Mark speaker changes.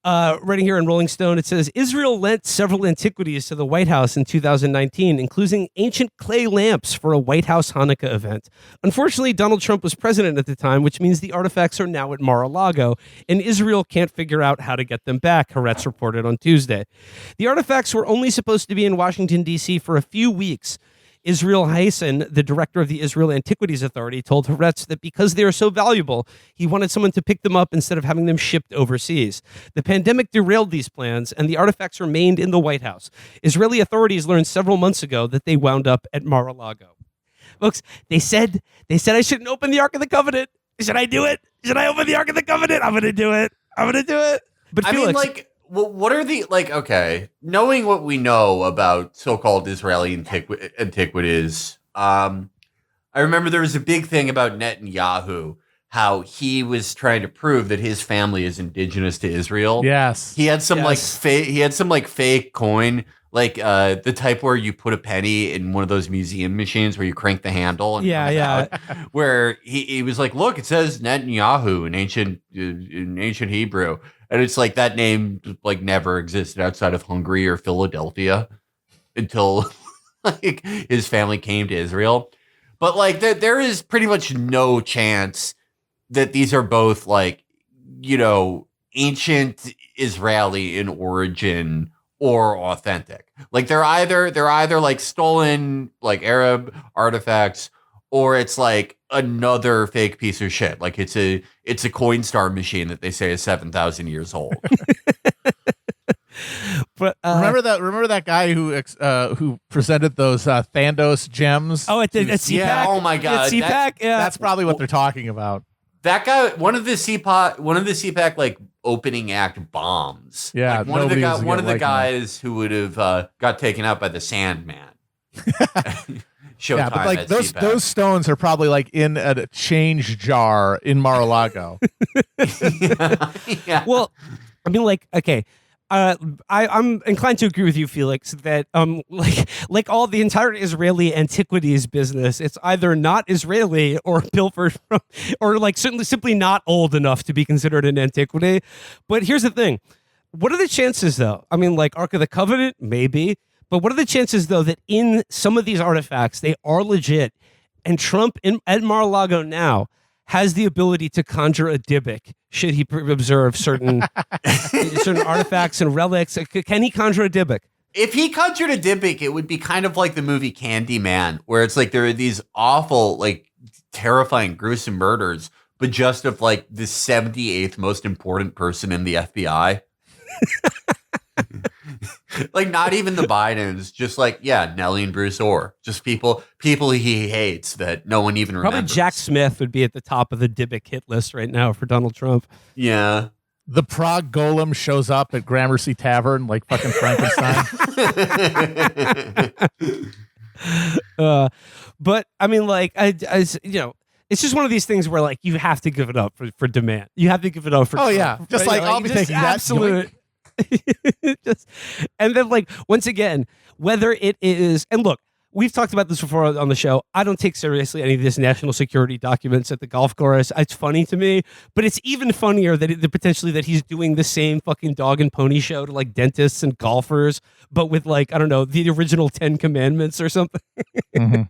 Speaker 1: Writing here in Rolling Stone, it says Israel lent several antiquities to the White House in 2019, including ancient clay lamps for a White House Hanukkah event. Unfortunately, Donald Trump was president at the time, which means the artifacts are now at Mar-a-Lago, and Israel can't figure out how to get them back, Haaretz reported on Tuesday. The artifacts were only supposed to be in Washington, D.C. for a few weeks. Israel Haysen, the director of the Israel Antiquities Authority, told Haaretz that because they are so valuable, he wanted someone to pick them up instead of having them shipped overseas. The pandemic derailed these plans, and the artifacts remained in the White House. Israeli authorities learned several months ago that they wound up at Mar-a-Lago. Folks, they said I shouldn't open the Ark of the Covenant. Should I do it? Should I open the Ark of the Covenant? I'm going to do it. But
Speaker 2: I
Speaker 1: Felix,
Speaker 2: mean, like, well, what are the, like, okay, knowing what we know about so-called Israeli antiquities, I remember there was a big thing about Netanyahu, how he was trying to prove that his family is indigenous to Israel.
Speaker 3: Yes.
Speaker 2: He had some fake coin, like the type where you put a penny in one of those museum machines where you crank the handle. And out, where he was like, look, it says Netanyahu in ancient Hebrew. And it's like that name like never existed outside of Hungary or Philadelphia until like his family came to Israel. But like there is pretty much no chance that these are both like, you know, ancient Israeli in origin or authentic. Like they're either like stolen like Arab artifacts, or it's like another fake piece of shit. Like it's a Coinstar machine that they say is 7,000 years old.
Speaker 1: But
Speaker 3: remember that guy who presented those Thandos gems?
Speaker 1: Oh, at CPAC.
Speaker 2: Yeah. Oh my God.
Speaker 1: At CPAC.
Speaker 3: That's probably what they're talking about.
Speaker 2: That guy, one of the CPAC like opening act bombs.
Speaker 3: Yeah,
Speaker 2: like one of the guys who would have got taken out by the Sandman.
Speaker 3: Yeah, but like those stones are probably like in a change jar in Mar-a-Lago.
Speaker 2: Yeah.
Speaker 1: Well, I mean, like, okay. I'm inclined to agree with you, Felix, that like all the entire Israeli antiquities business, it's either not Israeli or pilfered from, or like certainly simply not old enough to be considered an antiquity. But here's the thing: what are the chances, though? I mean, like Ark of the Covenant, maybe, but what are the chances, though, that in some of these artifacts they are legit, and Trump at Mar-a-Lago now has the ability to conjure a Dybbuk should he observe certain artifacts and relics? Can he conjure a Dybbuk?
Speaker 2: If he conjured a Dybbuk, it would be kind of like the movie Candyman, where it's like there are these awful, like terrifying, gruesome murders, but just of like the 78th most important person in the FBI. Like not even the Bidens, just like, yeah, Nellie and Bruce Orr, just people he hates that no one even remembers.
Speaker 1: Probably Jack Smith would be at the top of the Dybbuk hit list right now for Donald Trump.
Speaker 2: Yeah.
Speaker 3: The Prague Golem shows up at Gramercy Tavern like fucking Frankenstein.
Speaker 1: But I mean, like, I you know, it's just one of these things where like you have to give it up for demand. You have to give it up for.
Speaker 3: Oh
Speaker 1: Trump,
Speaker 3: yeah, just
Speaker 1: right?
Speaker 3: like I'll be taking
Speaker 1: absolute.
Speaker 3: that.
Speaker 1: And then, like, once again, whether it is, and look, we've talked about this before on the show. I don't take seriously any of this national security documents at the golf course. It's funny to me, but it's even funnier that potentially that he's doing the same fucking dog and pony show to like dentists and golfers, but with like, I don't know, the original 10 Commandments or something.
Speaker 3: Mm-hmm.